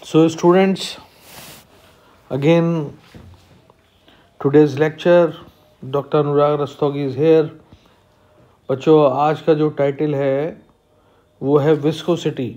So, students, again, today's lecture, Dr. Anurag Rastogi is here. बच्चों, आज का जो टाइटल है वो है viscosity.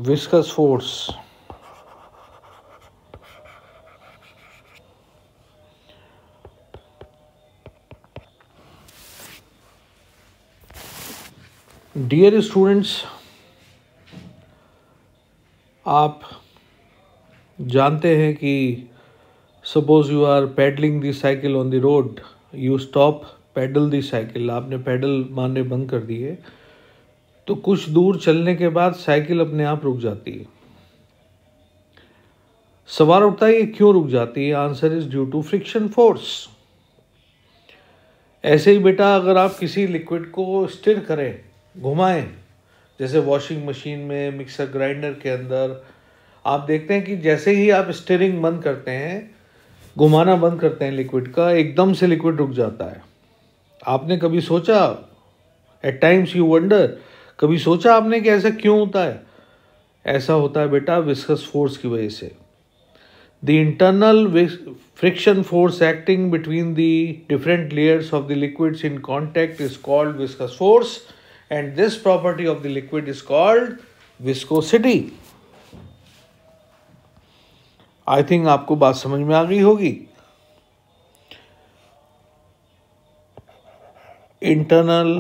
Viscous force. Dear students, आप जानते हैं कि suppose you are paddling the cycle on the road, you stop paddle the cycle. आपने पैडल मारने बंद कर दिए तो कुछ दूर चलने के बाद साइकिल अपने आप रुक जाती है. सवाल उठता है ये क्यों रुक जाती है? Answer is due to friction force. ऐसे ही बेटा, अगर आप किसी लिक्विड को स्टिर करें, घुमाएं, जैसे वॉशिंग मशीन में, मिक्सर ग्राइंडर के अंदर, आप देखते हैं कि जैसे ही आप स्टीयरिंग बंद करते हैं, घुमाना बंद करते हैं लिक्विड का, एकदम से लिक्विड रुक जाता है. आपने कभी सोचा, एट टाइम्स यू वंडर, कभी सोचा आपने कि ऐसा क्यों होता है? ऐसा होता है बेटा विस्कस फोर्स की वजह से. The internal friction force acting between the different layers of the liquids in contact is called viscous force, and this property of the liquid is called viscosity. I think आपको बात समझ में आ गई होगी. Internal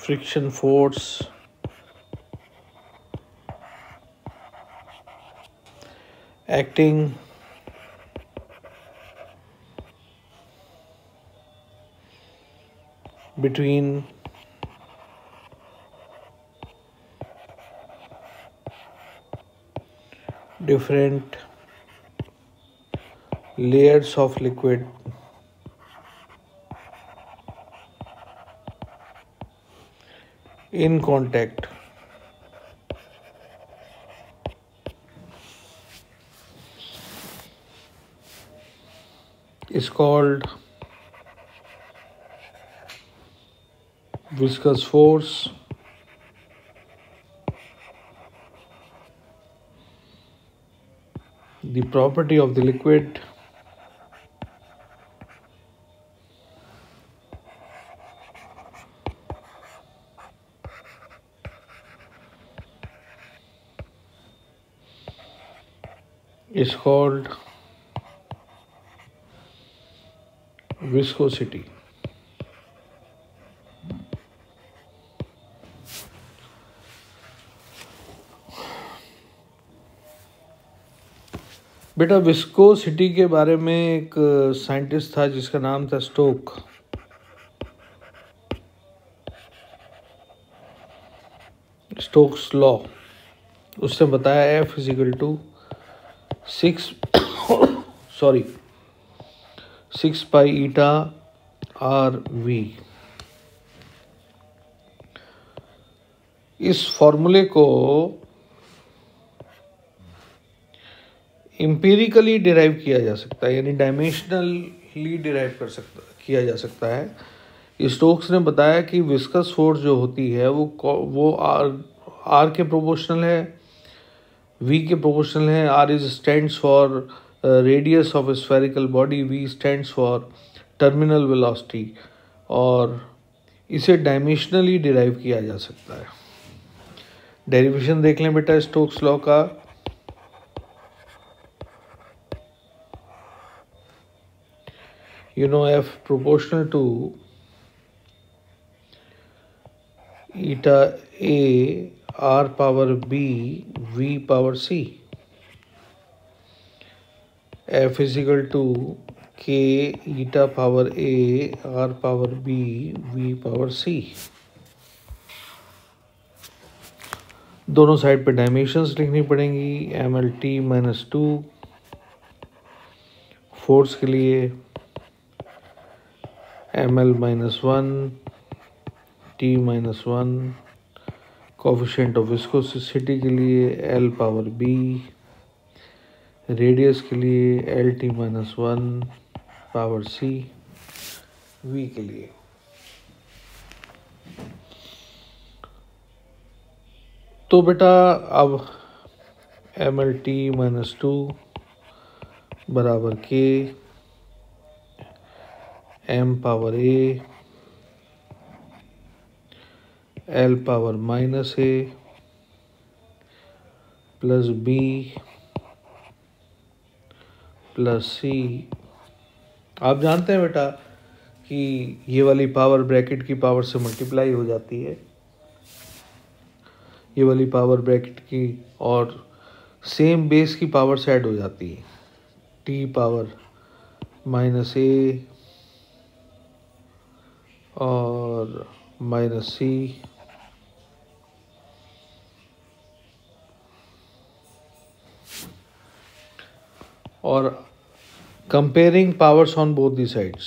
friction force acting between different layers of liquid in contact is called viscous force. The property of the liquid is called viscosity. बेटा, viscosity के बारे में एक साइंटिस्ट था जिसका नाम था स्टोक. Stokes law. उसने बताया F equal to 6 pi eta RV. इस फॉर्मूले को एम्पिरिकली डिराइव किया जा सकता है, यानी डायमेंशनली डिराइव किया जा सकता है. स्टोक्स ने बताया कि विस्कस फोर्स जो होती है वो आर के प्रोपोर्शनल है, V के प्रोपोर्शनल है. R is stands for radius of spherical body, V stands for terminal velocity, और इसे डायमेंशनली डिराइव किया जा सकता है. डेरिवेशन देख लें बेटा स्टोक्स लॉ का. You know F proportional to eta A R power B V power C. F is equal to K eta power A R power B V power C. दोनों side पे dimensions लिखनी पड़ेंगी. MLT -2 force के लिए, ML -1 T -1 coefficient of viscosity के लिए L power B, radius के लिए LT-1 पावर C, V के लिए। तो बेटा अब MLT-2 बराबर K M power A L power -A plus B plus C। आप जानते हैं बेटा कि ये वाली पावर ब्रैकेट की पावर से मल्टीप्लाई हो जाती है, ये वाली पावर ब्रैकेट की और सेम बेस की पावर से ऐड हो जाती है। T पावर -A और -C और comparing powers on both the sides.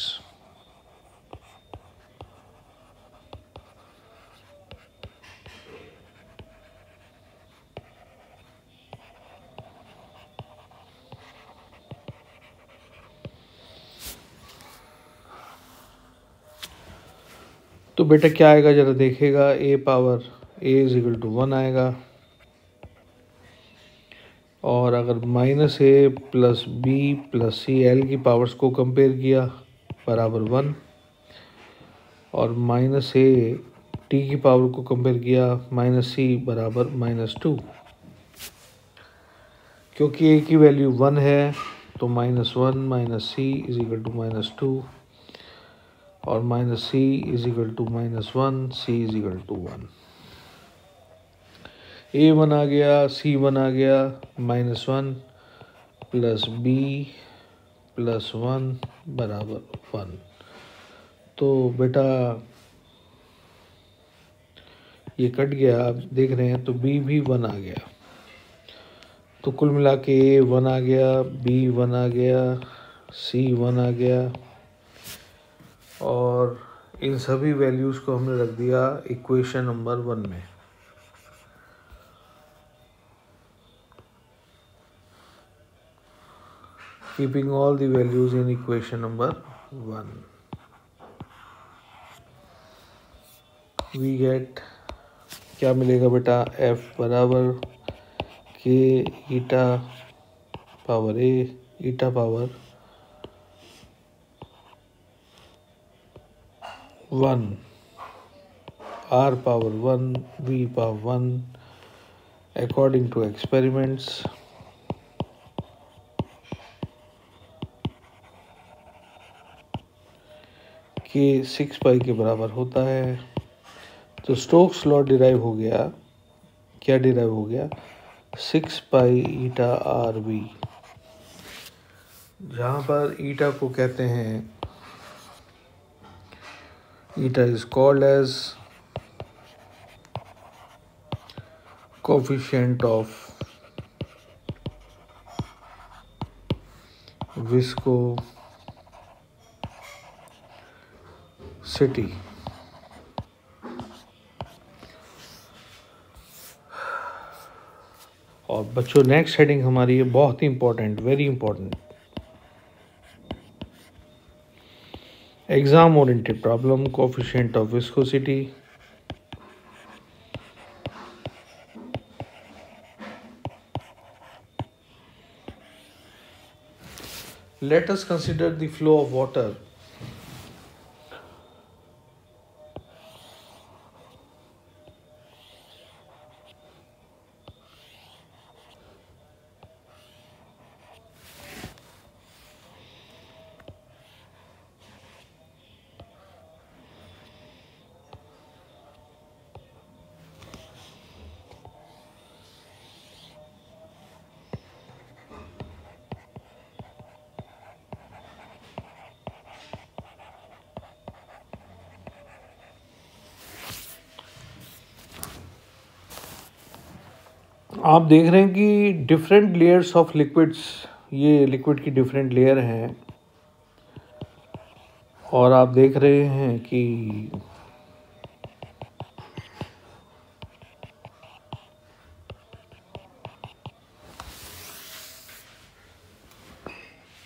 तो बेटा क्या आएगा जरा देखेगा, A पावर A = 1 आएगा, और अगर -A plus B plus C L की पावर्स को कंपेयर किया बराबर 1, और -A T की पावर को कंपेयर किया -C बराबर -2। क्योंकि A की वैल्यू 1 है तो -1 -C = -2 और -C = -1 C = 1। A1 आ गया, C1 आ गया, -1 प्लस B प्लस 1 बराबर 1। तो बेटा ये कट गया, आप देख रहे हैं, तो B भी 1 आ गया। तो कुल मिला के A 1 आ गया, B 1 आ गया, C 1 आ गया, और इन सभी वैल्यूज़ को हमने रख दिया इक्वेशन नंबर 1 में। Keeping all the values in equation number 1, we get क्या मिलेगा बेटा, F बराबर K eta power A eta power 1 R power 1 V power 1 according to experiments K 6 पाई के बराबर होता है। तो स्टोक्स लॉ डिराइव हो गया, क्या डिराइव हो गया, 6 पाई ईटा आर वी, जहाँ पर ईटा को कहते हैं, eta is called as coefficient of viscosity. और बच्चों नेक्स्ट हेडिंग हमारी है बहुत ही important, very important, exam oriented problem, coefficient of viscosity. Let us consider the flow of water आप देख रहे हैं कि डिफरेंट लेयर्स ऑफ लिक्विड्स, ये लिक्विड की डिफरेंट लेयर हैं, और आप देख रहे हैं कि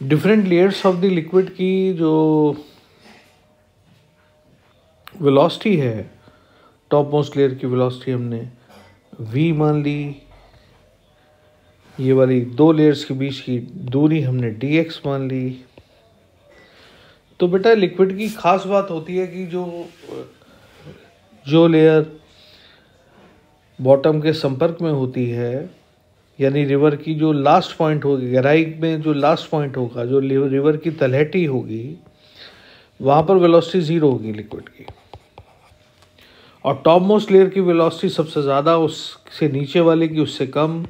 different layers of the liquid की जो वेलोसिटी है, टॉप मोस्ट लेयर की वेलोसिटी हमने v मान ली, ये वाली दो लेयर्स के बीच की दूरी हमने dx मान ली। तो बेटा लिक्विड की खास बात होती है कि जो लेयर बॉटम के संपर्क में होती है, यानी रिवर की जो लास्ट पॉइंट होगी, गहराई में जो लास्ट पॉइंट होगा, जो रिवर की तलहटी होगी, वहाँ पर वेलोसिटी ज़ीरो होगी लिक्विड की। और टॉप मोस्ट लेयर की वेलोसिटी सबसे ज़्यादा, उससे नीचे वाले की उससे कम,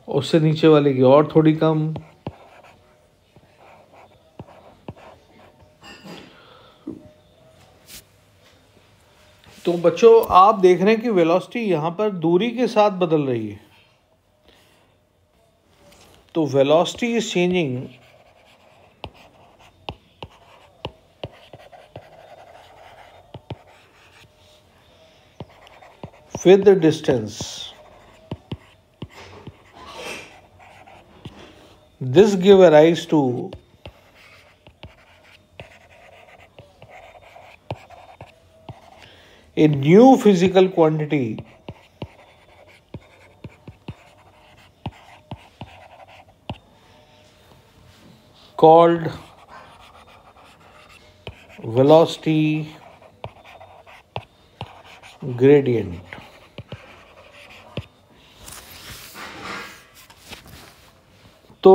उससे नीचे वाले की और थोड़ी कम। तो बच्चों आप देख रहे हैं कि वेलोसिटी यहाँ पर दूरी के साथ बदल रही है। तो velocity is changing with the distance. This give rise to a new physical quantity called velocity gradient. तो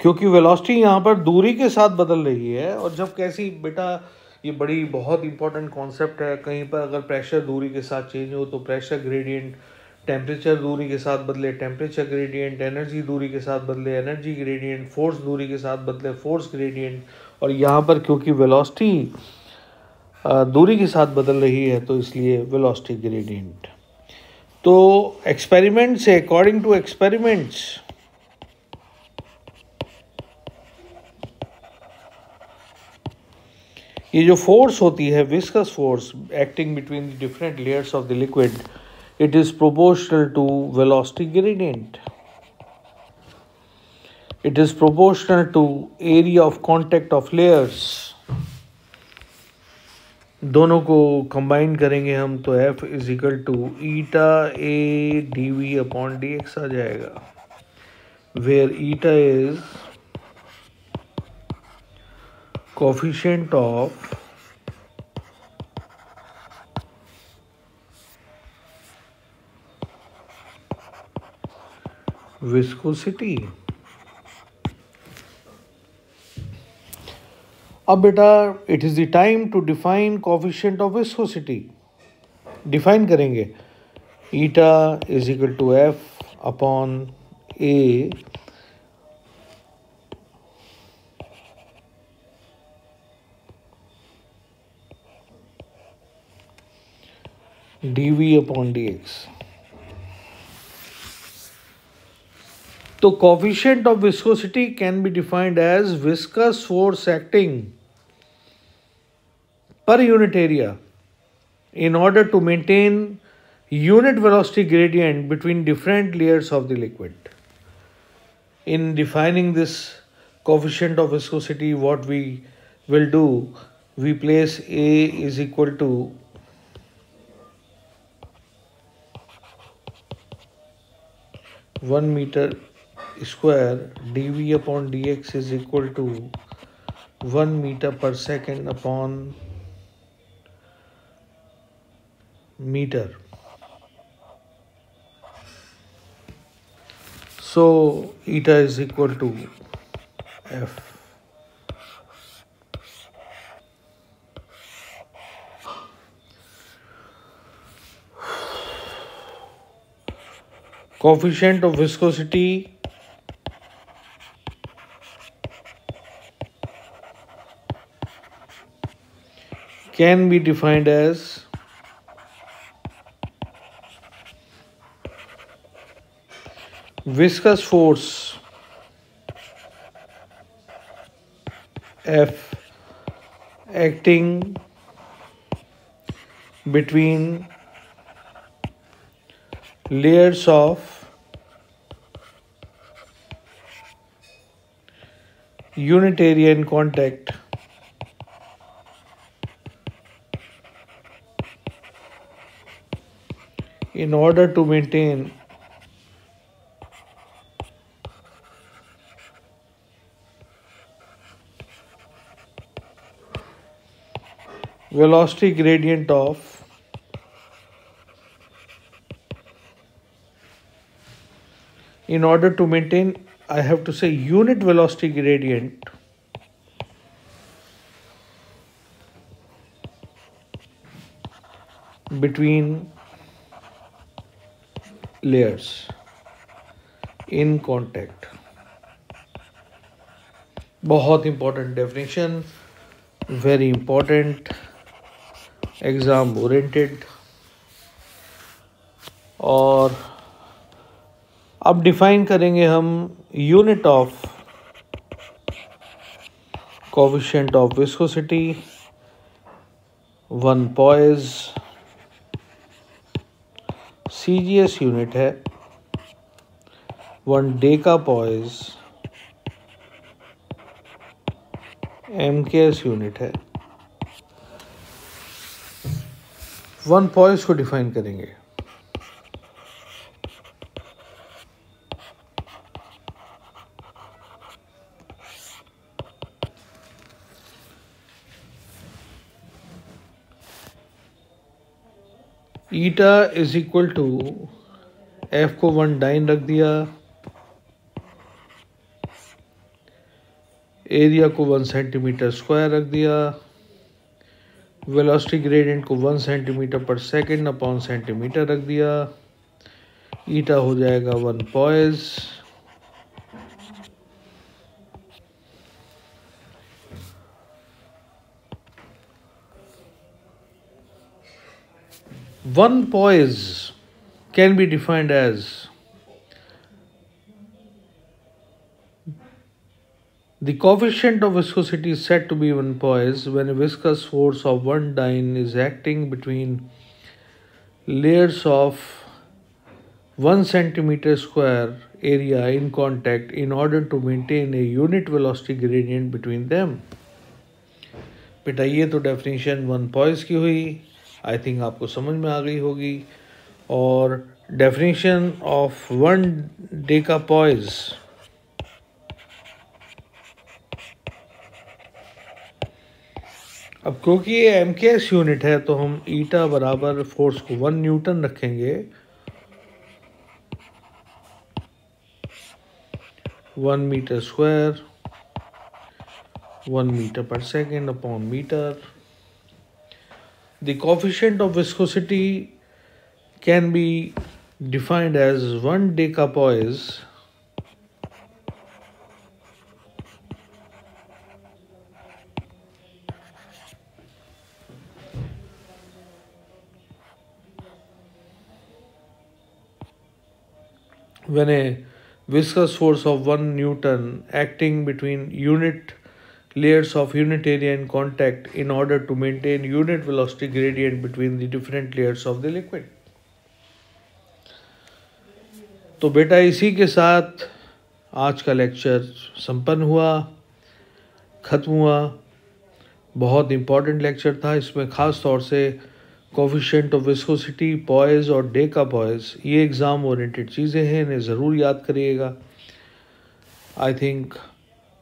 क्योंकि वेलोसिटी यहाँ पर दूरी के साथ बदल रही है, और जब कैसी बेटा, ये बड़ी बहुत इंपॉर्टेंट कॉन्सेप्ट है, कहीं पर अगर प्रेशर दूरी के साथ चेंज हो तो प्रेशर ग्रेडियंट, टेम्परेचर दूरी के साथ बदले टेम्परेचर ग्रेडियंट, एनर्जी दूरी के साथ बदले एनर्जी ग्रेडियंट, फोर्स दूरी के साथ बदले फोर्स ग्रेडियंट। और यहाँ पर क्योंकि वेलोसिटी दूरी के साथ बदल रही है तो इसलिए वेलोसिटी ग्रेडियंट। तो एक्सपेरिमेंट से, अकॉर्डिंग टू एक्सपेरिमेंट्स, ये जो फोर्स होती है, viscous force acting between the different layers of the liquid, it is proportional to velocity gradient. It is proportional to area of contact of layers. दोनों को combine करेंगे हम तो F is equal to eta A D V upon D X आ जाएगा, where eta is coefficient of viscosity। अब बेटा it is the time to define coefficient of viscosity. Define करेंगे eta is equal to F upon A dv upon dx। तो coefficient of viscosity can be defined as viscous force acting per unit area in order to maintain unit velocity gradient between different layers of the liquid. In defining this coefficient of viscosity, what we will do, we place A is equal to one meter square, dv upon dx is equal to 1 meter per second upon meter. So eta is equal to F. Coefficient of viscosity can be defined as viscous force F acting between layers of unit area in contact in order to maintain velocity gradient of in order to maintain, I have to say, unit velocity gradient between layers in contact. बहुत important definition, very important, exam oriented. और अब define करेंगे हम unit of coefficient of viscosity, 1 poise, CGS unit है, 1 Deka poise MKS unit है। 1 poise को define करेंगे। Eta is equal to F को 1 डाइन रख दिया, एरिया को 1 सेंटीमीटर स्क्वायर रख दिया, वेलोसिटी ग्रेडियंट को 1 सेंटीमीटर पर सेकेंड अपॉन सेंटीमीटर रख दिया। ईटा हो जाएगा 1 poise. One poise can be defined as the coefficient of viscosity is said to be 1 poise when a viscous force of 1 dyne is acting between layers of 1 centimeter square area in contact in order to maintain a unit velocity gradient between them. बेटा ये तो definition 1 poise की हुई, I think आपको समझ में आ गई होगी। और डेफिनेशन ऑफ 1 डेका पॉइज अब क्योंकि ये एमकेएस यूनिट है तो हम ईटा बराबर फोर्स को 1 न्यूटन रखेंगे, 1 metre square 1 meter per second upon meter. The coefficient of viscosity can be defined as 1 decapoise when a viscous force of 1 Newton acting between unit layers of unit area in contact in order to maintain unit velocity gradient between the different layers of the liquid. तो बेटा इसी के साथ आज का lecture संपन्न हुआ, ख़त्म हुआ। बहुत इम्पॉर्टेंट लेक्चर था। इसमें ख़ास तौर से कोफिशिएंट ऑफ विस्कोसिटी, पॉइज और डेका पॉइज, ये एग्ज़ाम ओरिएंटेड चीज़ें हैं, इन्हें ज़रूर याद करिएगा। आई थिंक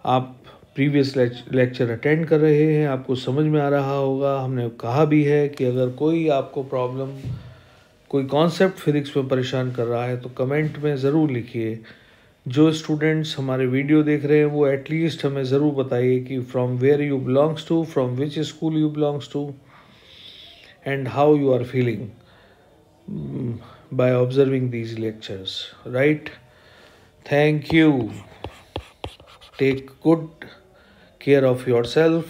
आप प्रीवियस लेक्चर अटेंड कर रहे हैं, आपको समझ में आ रहा होगा। हमने कहा भी है कि अगर कोई आपको प्रॉब्लम, कोई कॉन्सेप्ट फिजिक्स में परेशान कर रहा है तो कमेंट में ज़रूर लिखिए। जो स्टूडेंट्स हमारे वीडियो देख रहे हैं वो एटलीस्ट हमें ज़रूर बताइए कि from where you belongs to, from which school you belongs to and how you are feeling by observing these lectures, right? Thank you. Take good care of yourself.